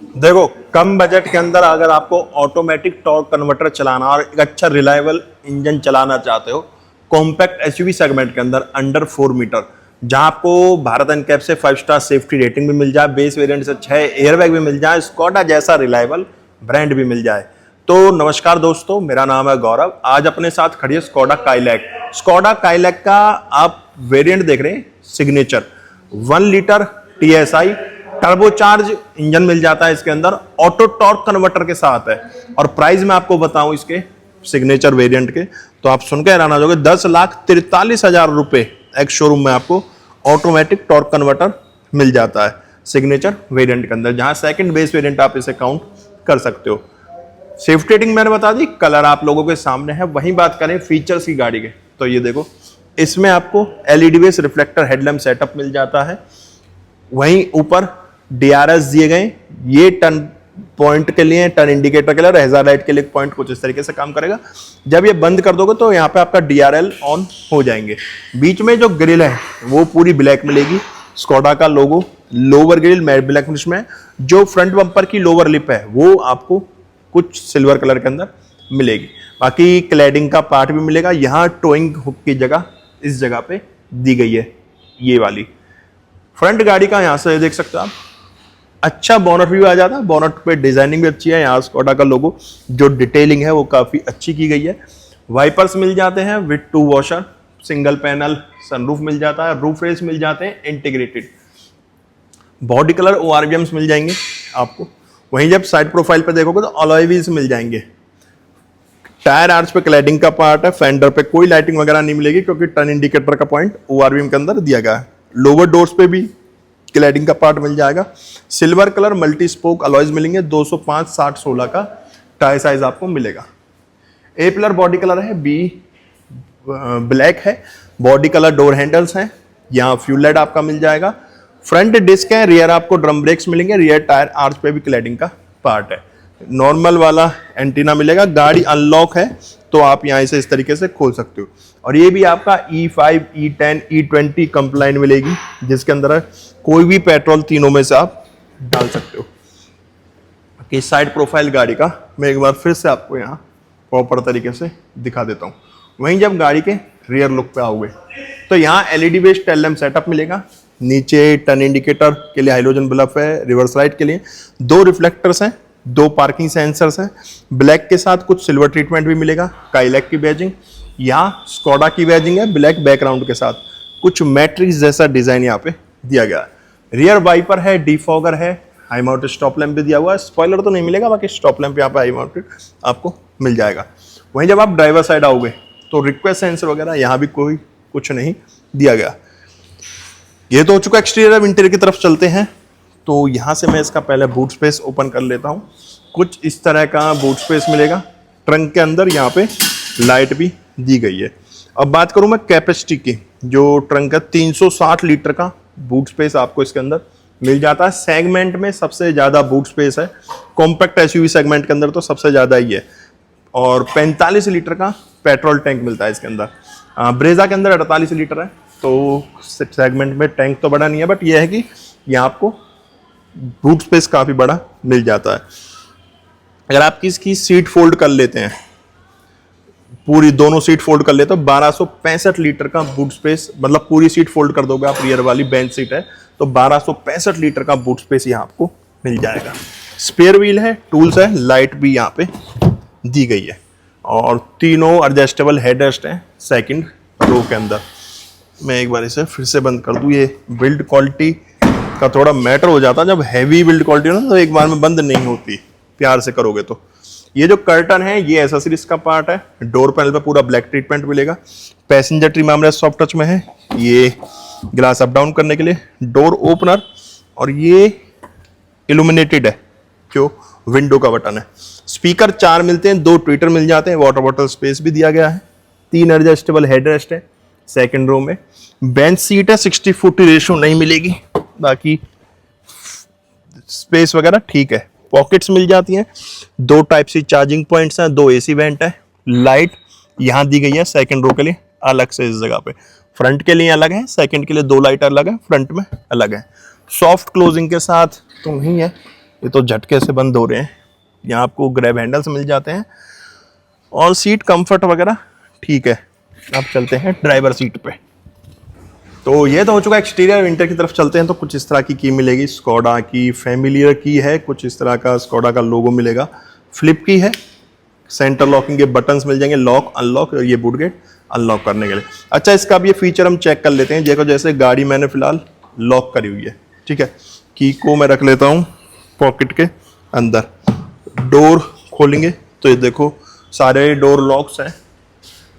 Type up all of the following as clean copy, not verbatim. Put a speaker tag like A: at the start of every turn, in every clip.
A: देखो, कम बजट के अंदर अगर आपको ऑटोमेटिक टॉर्क कन्वर्टर चलाना और एक अच्छा रिलायबल इंजन चलाना चाहते हो, कॉम्पैक्ट एसयूवी सेगमेंट के अंदर अंडर 4 मीटर, जहां आपको भारत एनकैप से 5 स्टार सेफ्टी रेटिंग भी मिल जाए, बेस वेरिएंट से 6 एयरबैग भी मिल जाए, स्कोडा जैसा रिलायबल ब्रांड भी मिल जाए। तो नमस्कार दोस्तों, मेरा नाम है गौरव। आज अपने साथ खड़ी है स्कोडा काइलैक। स्कोडा काइलैक का आप वेरिएंट देख रहे हैं, signature 1 litre TSI turbocharge engine मिल जाता है इसके अंदर, ऑटो टॉर्क कन्वर्टर के साथ है। और प्राइस मैं आपको बताऊं इसके सिग्नेचर वेरिएंट के, तो आप सुन के हैरान हो जाओगे। 10,43,000 रुपए एक शोरूम में आपको ऑटोमेटिक टॉर्क कन्वर्टर मिल जाता है सिग्नेचर वेरिएंट के अंदर, जहां सेकंड बेस वेरिएंट आप इसे काउंट कर सकते हो। सेफ्टी रेटिंग मैंने बता दी, कलर आप लोगों के सामने है। वहीं बात करें फीचर्स की गाड़ी के, तो ये देखो, इसमें आपको LED base reflector headlamp setup मिल जाता है। वहीं ऊपर DRS दिए गए, ये टर्न पॉइंट के लिए, टर्न इंडिकेटर के लिए, हैजार्ड लाइट के लिए पॉइंट कुछ इस तरीके से काम करेगा। जब ये बंद कर दोगे तो यहाँ पे आपका DRL ऑन हो जाएंगे। बीच में जो ग्रिल है वो पूरी ब्लैक मिलेगी, स्कोडा का logo, lower grille matte black finish में। जो फ्रंट बम्पर की लोअर लिप है वो आपको कुछ सिल्वर कलर के अंदर मिलेगी। बाकी क्लैडिंग का पार्ट भी मिलेगा। यहाँ टोइंग हुक की जगह इस जगह पे दी गई है, ये वाली। फ्रंट गाड़ी का यहाँ से देख सकते हो आप, अच्छा बोनट भी आ जाता है। बोनट पे डिजाइनिंग भी अच्छी है, यहाँ स्कोडा का लोगो, जो डिटेलिंग है वो काफी अच्छी की गई है। वाइपर्स मिल जाते हैं with 2 washer, single panel sunroof मिल जाता है, रूफ रेस मिल जाते हैं इंटीग्रेटेड। बॉडी कलर ORVMs मिल जाएंगे आपको। वहीं जब साइड प्रोफाइल पे देखोगे तो अलॉय व्हील्स मिल जाएंगे। टायर आर्च पे क्लैडिंग का पार्ट है। फेंडर पे कोई लाइटिंग वगैरह नहीं मिलेगी क्योंकि टर्न इंडिकेटर का पॉइंट ORVM के अंदर दिया गया है। लोअर डोर्स पे भी क्लैडिंग का पार्ट मिल जाएगा। Silver colour multi spoke alloys मिलेंगे। 205 60 16 का टायर साइज आपको मिलेगा। ए पिलर बॉडी कलर है, B ब्लैक है। बॉडी कलर डोर हैंडल्स हैं। यहाँ फ्यूल लाइट आपका मिल जाएगा। फ्रंट डिस्क है, रियर आपको ड्रम ब्रेक्स मिलेंगे। रियर टायर आर्च पे भी क्लैडिंग का पार्ट है। नॉर्मल वाला एंटीना मिलेगा। गाड़ी अनलॉक है तो आप यहाँ से इस तरीके से खोल सकते हो। और ये भी आपका E5 E10 E20 कंप्लाइन मिलेगी, जिसके अंदर कोई भी पेट्रोल तीनों में से आप डाल सकते हो। कि साइड प्रोफाइल गाड़ी का मैं एक बार फिर से आपको यहाँ प्रॉपर तरीके से दिखा देता हूँ। वहीं जब गाड़ी के रियर लुक पे आओगे तो यहाँ LED based tail lamp setup मिलेगा। नीचे टर्न इंडिकेटर के लिए हाइलोजन बल्ब है। रिवर्स लाइट के लिए 2 रिफ्लेक्टर्स हैं, 2 पार्किंग सेंसर्स हैं। ब्लैक के साथ कुछ सिल्वर ट्रीटमेंट भी मिलेगा। काइलैक की बैजिंग, यहाँ स्कोडा की बैजिंग है ब्लैक बैकग्राउंड के साथ। कुछ मैट्रिक्स जैसा डिजाइन यहाँ पे दिया गया है। रियर वाइपर है, डिफॉगर है, हाई माउंटेड स्टॉप लैंप भी दिया हुआ है। स्पॉइलर तो नहीं मिलेगा, बाकी स्टॉप लैंप यहाँ पे हाई माउंटेड आपको मिल जाएगा। वहीं जब आप ड्राइवर साइड आओगे तो रिक्वेस्ट सेंसर वगैरह यहाँ भी कोई कुछ नहीं दिया गया। ये तो हो चुका एक्सटीरियर। अब इंटीरियर की तरफ चलते हैं। तो यहाँ से मैं इसका पहले बूट स्पेस ओपन कर लेता हूँ। कुछ इस तरह का बूट स्पेस मिलेगा। ट्रंक के अंदर यहाँ पे लाइट भी दी गई है। अब बात करूँ मैं कैपेसिटी की, जो ट्रंक है 360 लीटर का बूट स्पेस आपको इसके अंदर मिल जाता है। सेगमेंट में सबसे ज़्यादा बूट स्पेस है। कॉम्पैक्ट SUV सेगमेंट के अंदर तो सबसे ज़्यादा ही है। और 45 लीटर का पेट्रोल टैंक मिलता है इसके अंदर। ब्रेजा के अंदर 48 लीटर है, तो सेगमेंट में टैंक तो बड़ा नहीं है, बट यह है कि यहाँ आपको बूट स्पेस काफ़ी बड़ा मिल जाता है। अगर आप इसकी सीट फोल्ड कर लेते हैं, पूरी दोनों सीट फोल्ड कर लेते हो, 1265 लीटर का बूट स्पेस, मतलब पूरी सीट फोल्ड कर दोगे आप, रियर वाली बेंच सीट है तो 1265 लीटर का बूट स्पेस यहाँ आपको मिल जाएगा। स्पेयर व्हील है, टूल्स है, लाइट भी यहाँ पे दी गई है। और तीनों एडजस्टेबल हेडरेस्ट हैं सेकंड रो के अंदर। मैं एक बार इसे फिर से बंद कर दूं। ये बिल्ड क्वालिटी का थोड़ा मैटर हो जाता है। जब हैवी बिल्ड क्वालिटी हो ना तो एक बार में बंद नहीं होती, प्यार से करोगे तो। ये जो कर्टन है ये एसेसरीज का पार्ट है। डोर पैनल पे पूरा ब्लैक ट्रीटमेंट मिलेगा। Passenger trim armrest soft touch में है। ये ग्लास अप डाउन करने के लिए डोर ओपनर, और ये इल्यूमिनेटेड है जो विंडो का बटन है। स्पीकर 4 मिलते हैं, 2 ट्विटर मिल जाते हैं। वाटर बॉटल स्पेस भी दिया गया है। 3 एडजस्टेबल हेडरेस्ट है सेकंड रो में। बेंच सीट है, 60-40 रेशियो नहीं मिलेगी, बाकी स्पेस वगैरह ठीक है। पॉकेट्स मिल जाती हैं। 2 टाइप सी चार्जिंग पॉइंट्स हैं, 2 AC वेंट है। लाइट यहाँ दी गई है सेकंड रो के लिए अलग से इस जगह पे। फ्रंट के लिए अलग है, सेकंड के लिए 2 लाइट अलग है, फ्रंट में अलग है। सॉफ्ट क्लोजिंग के साथ तो नहीं है, ये तो झटके से बंद हो रहे हैं। यहाँ आपको ग्रैब हैंडल्स मिल जाते हैं और सीट कंफर्ट वगैरह ठीक है। अब चलते हैं ड्राइवर सीट पे। तो ये तो हो चुका एक्सटीरियर। इंटर की तरफ चलते हैं तो कुछ इस तरह की मिलेगी। स्कोडा की फैमिलियर की है, कुछ इस तरह का स्कोडा का लोगो मिलेगा। फ्लिप की है, सेंटर लॉकिंग के बटन्स मिल जाएंगे, लॉक अनलॉक, ये बूट गेट अनलॉक करने के लिए। अच्छा, इसका भी ये फीचर हम चेक कर लेते हैं। देखो जैसे गाड़ी मैंने फिलहाल लॉक करी हुई है, ठीक है। की को मैं रख लेता हूँ पॉकेट के अंदर। डोर खोलेंगे तो ये देखो सारे डोर लॉक्स हैं,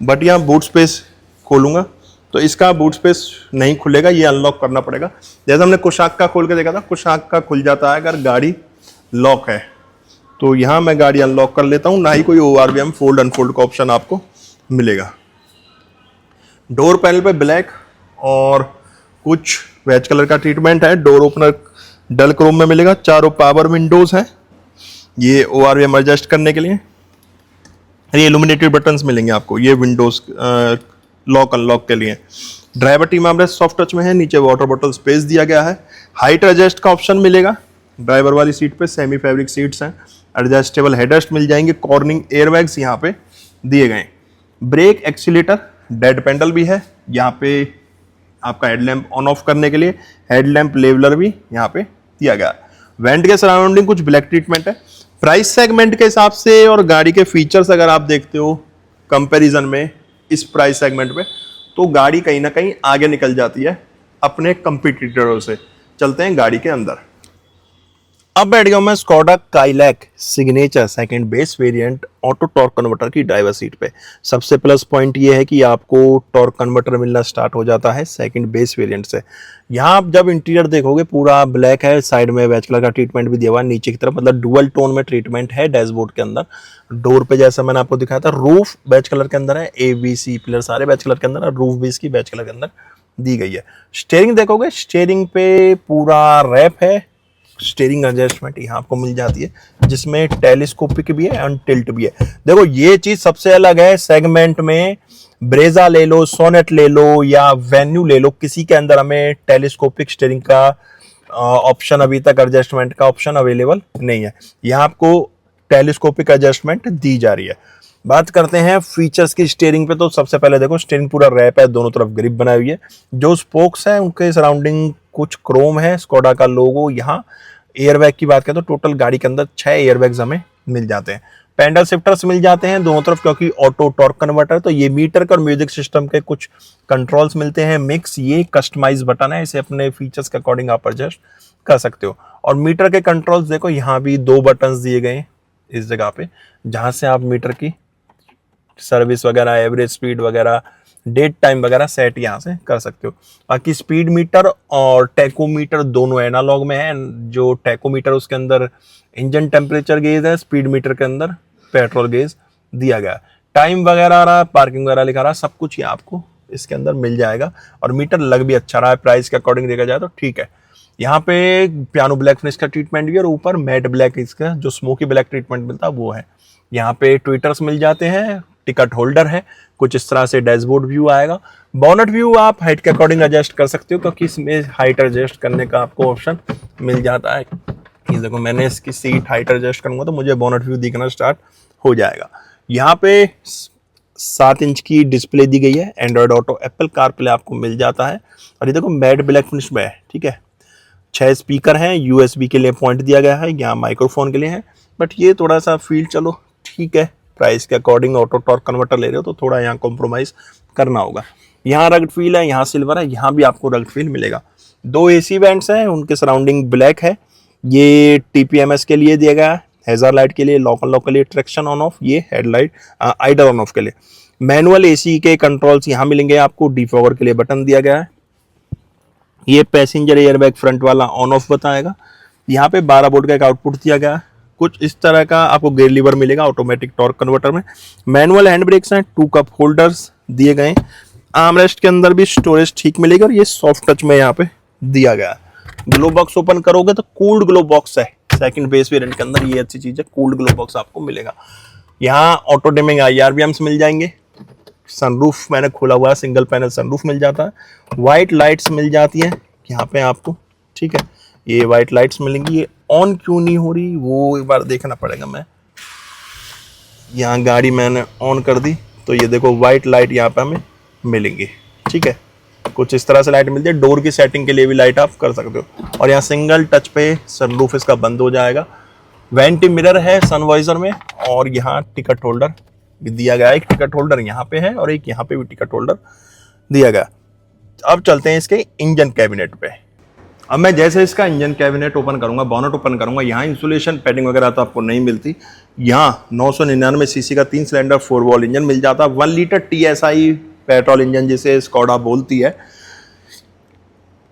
A: बट यहाँ बूट स्पेस खोलूँगा तो इसका बूट स्पेस नहीं खुलेगा, ये अनलॉक करना पड़ेगा। जैसे हमने कुशाक का खोल के देखा था, कुशाक का खुल जाता है अगर गाड़ी लॉक है। तो यहाँ मैं गाड़ी अनलॉक कर लेता हूँ, ना ही कोई ORVM फोल्ड अनफोल्ड का ऑप्शन आपको मिलेगा। डोर पैनल पे ब्लैक और कुछ वेज कलर का ट्रीटमेंट है। डोर ओपनर डल क्रोम में मिलेगा। चारों पावर विंडोज हैं, ये ORVM एडजस्ट करने के लिए। ये इल्यूमिनेटेड बटन्स मिलेंगे आपको, ये विंडोज लॉक अनलॉक के लिए। Driver team armrest soft touch में है, नीचे वाटर बॉटल स्पेस दिया गया है। हाइट एडजस्ट का ऑप्शन मिलेगा ड्राइवर वाली सीट पे। सेमी फैब्रिक सीट्स हैं, एडजस्टेबल हेडरेस्ट मिल जाएंगे। कॉर्निंग एयरबैग्स यहाँ पे दिए गए। ब्रेक, एक्सीलेटर, डेड पेंडल भी है यहाँ पे आपका हेडलैम्प ऑन ऑफ करने के लिए। हेडलैम्प लेवलर भी यहाँ पे दिया गया। वेंट के सराउंडिंग कुछ ब्लैक ट्रीटमेंट है। प्राइस सेगमेंट के हिसाब से और गाड़ी के फीचर्स अगर आप देखते हो कंपैरिजन में इस प्राइस सेगमेंट पे, तो गाड़ी कहीं ना कहीं आगे निकल जाती है अपने कंपटीटरों से। चलते हैं गाड़ी के अंदर। अब बैठ गया मैं Skoda Kylaq signature second base variant auto torque converter की ड्राइवर सीट पे। सबसे प्लस पॉइंट ये है कि आपको टॉर्क कन्वर्टर मिलना स्टार्ट हो जाता है सेकंड बेस वेरिएंट से। यहाँ आप जब इंटीरियर देखोगे पूरा ब्लैक है, साइड में वेज कलर का ट्रीटमेंट भी दिया हुआ है नीचे की तरफ, मतलब डुअल टोन में ट्रीटमेंट है डैशबोर्ड के अंदर। डोर पे जैसा मैंने आपको दिखाया था, रूफ वेज कलर के अंदर है, ABC पिलर सारे वेज कलर के अंदर, रूफ भी इसकी वेज कलर के अंदर दी गई है। स्टीयरिंग देखोगे, स्टीयरिंग पे पूरा रैप है। स्टीयरिंग एडजस्टमेंट यहाँ आपको मिल जाती है, जिसमें टेलीस्कोपिक भी है और टिल्ट भी है। देखो ये चीज सबसे अलग है सेगमेंट में। ब्रेजा ले लो, सोनेट ले लो या वेन्यू ले लो, किसी के अंदर हमें टेलीस्कोपिक स्टीयरिंग का ऑप्शन अभी तक एडजस्टमेंट का ऑप्शन अवेलेबल नहीं है। यहाँ आपको टेलीस्कोपिक एडजस्टमेंट दी जा रही है। बात करते हैं फीचर्स की स्टीयरिंग पे, तो सबसे पहले देखो स्टीयरिंग पूरा रैप है, दोनों तरफ ग्रिप बनाई हुई है। जो स्पोक्स है उनके सराउंडिंग कुछ क्रोम है, स्कोडा का लोगो। यहाँ एयरबैग की बात करें तो टोटल गाड़ी के अंदर 6 एयरबैग्स हमें मिल जाते हैं। पेंडल शिफ्टर्स मिल जाते हैं दोनों तरफ, क्योंकि ऑटो टॉर्क कन्वर्टर, तो ये मीटर का और म्यूजिक सिस्टम के कुछ कंट्रोल्स मिलते हैं मिक्स। ये कस्टमाइज बटन है, इसे अपने फीचर्स के अकॉर्डिंग आप एडजस्ट कर सकते हो। और मीटर के कंट्रोल्स देखो, यहाँ भी 2 बटन दिए गए इस जगह पे, जहां से आप मीटर की सर्विस वगैरह, एवरेज स्पीड वगैरह, डेट टाइम वगैरह सेट यहाँ से कर सकते हो। बाकी स्पीड मीटर और टैकोमीटर दोनों एनालॉग में है। जो टैकोमीटर उसके अंदर इंजन टेम्परेचर गेज है, स्पीड मीटर के अंदर पेट्रोल गेज दिया गया। टाइम वगैरह रहा, पार्किंग वगैरह लिखा रहा, सब कुछ ये आपको इसके अंदर मिल जाएगा। और मीटर लग भी अच्छा रहा है, प्राइस के अकॉर्डिंग देखा जाए तो ठीक है। यहाँ पे पियानो ब्लैक फिनिश का ट्रीटमेंट भी है और ऊपर मैट ब्लैक, इसका जो स्मोकी ब्लैक ट्रीटमेंट मिलता है वो है। यहाँ पे ट्विटर्स मिल जाते हैं, टिकट होल्डर है, कुछ इस तरह से डैशबोर्ड व्यू आएगा। बोनट व्यू आप हाइट के अकॉर्डिंग एडजस्ट कर सकते हो, क्योंकि इसमें हाइट एडजस्ट करने का आपको ऑप्शन मिल जाता है। ये देखो मैंने इसकी सीट हाइट एडजस्ट करूंगा तो मुझे बोनट व्यू दिखना स्टार्ट हो जाएगा। यहाँ पे 7 इंच की डिस्प्ले दी गई है, एंड्रॉयड ऑटो, एप्पल कारप्ले आपको मिल जाता है। और ये देखो मैट ब्लैक फिनिश में है, ठीक है। 6 स्पीकर हैं, USB के लिए पॉइंट दिया गया है, यहाँ माइक्रोफोन के लिए है। बट ये थोड़ा सा फील चलो ठीक है, प्राइस के अकॉर्डिंग ऑटो टॉर्क कन्वर्टर ले रहे हो तो थोड़ा यहाँ कॉम्प्रोमाइज करना होगा। यहाँ रग्ड फील है, यहाँ सिल्वर है, यहाँ भी आपको रग्ड फील मिलेगा। 2 AC वेंट्स हैं, उनके सराउंडिंग ब्लैक है। ये TPMS के लिए दिया गया है, हेजर लाइट के लिए, लॉक अनलॉक के लिए, ट्रैक्शन ऑन ऑफ, ये हेडलाइट आइडल ऑन ऑफ के लिए। मैनुअल AC के कंट्रोल्स यहाँ मिलेंगे आपको। डिफॉगर के लिए बटन दिया गया है। ये पैसेंजर एयरबैग फ्रंट वाला ऑन ऑफ बताएगा। यहाँ पे 12 वोल्ट का एक आउटपुट दिया गया है। कुछ इस तरह का आपको गियर लीवर मिलेगा ऑटोमेटिक टॉर्क कन्वर्टर में। मैनुअल हैंड ब्रेक्स हैं, 2 कप होल्डर्स दिए गए। आर्मरेस्ट के अंदर भी स्टोरेज ठीक मिलेगी और ये सॉफ्ट टच में यहाँ पे दिया गया है। ग्लो बॉक्स ओपन करोगे तो कूल्ड ग्लो बॉक्स है सेकंड बेस वेरिएंट के अंदर, ये अच्छी चीज है, कूल्ड ग्लो बॉक्स आपको मिलेगा। यहाँ ऑटो डिमिंग IRVMs मिल जाएंगे। सनरूफ मैंने खोला हुआ है, सिंगल पैनल सनरूफ मिल जाता है। व्हाइट लाइट्स मिल जाती है यहाँ पे आपको, ठीक है। ये वाइट लाइट्स मिलेंगी। ये ऑन क्यों नहीं हो रही वो एक बार देखना पड़ेगा। मैं यहाँ गाड़ी मैंने ऑन कर दी तो ये देखो वाइट लाइट यहाँ पे हमें मिलेंगी। ठीक है, कुछ इस तरह से लाइट मिलती है। डोर की सेटिंग के लिए भी लाइट आप कर सकते हो। और यहाँ सिंगल टच पे सनरूफ इसका बंद हो जाएगा। वेंटी मिरर है सनवाइजर में। और यहाँ टिकट होल्डर भी दिया गया है। एक टिकट होल्डर यहाँ पे है और एक यहाँ पे भी टिकट होल्डर दिया गया। अब चलते हैं इसके इंजन कैबिनेट पे। अब मैं जैसे इसका इंजन कैबिनेट ओपन करूंगा, बोनट ओपन करूंगा, यहाँ इंसुलेशन पैडिंग वगैरह तो आपको नहीं मिलती। यहाँ 999 सीसी का 3 सिलेंडर 4 वॉल्व इंजन मिल जाता है। 1 लीटर TSI पेट्रोल इंजन जिसे स्कोडा बोलती है।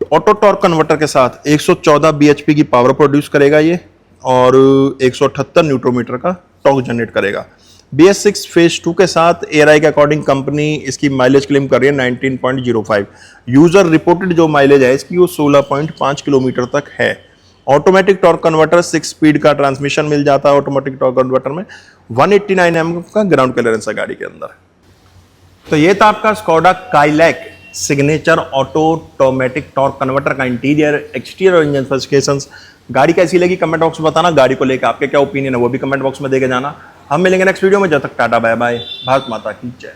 A: ऑटो टॉर्क कन्वर्टर के साथ 114 bhp की पावर प्रोड्यूस करेगा ये और 178 न्यूटन मीटर का टॉर्क जनरेट करेगा। BS6 फेज 2 के साथ ARAI के अकॉर्डिंग कंपनी इसकी माइलेज क्लेम कर रही है 19.05। यूजर रिपोर्टेड जो माइलेज है इसकी वो 16.5 किलोमीटर तक है। ऑटोमेटिक टॉर्क कन्वर्टर 6 स्पीड का ट्रांसमिशन मिल जाता है। ऑटोमेटिक टॉर्क कन्वर्टर में 189 mm का ग्राउंड क्लियरेंस है गाड़ी के अंदर। तो ये था आपका Skoda Kylaq signature automatic torque converter का इंटीरियर, एक्सटीरियर और इंजन स्पेसिफिकेशंस। गाड़ी कैसी लगी कमेंट बॉक्स में बताना। गाड़ी को लेकर आपके क्या ओपिनियन है वो भी कमेंट बॉक्स में देके जाना। हम मिलेंगे नेक्स्ट वीडियो में। जब तक टाटा बाय बाय। भारत माता की जय।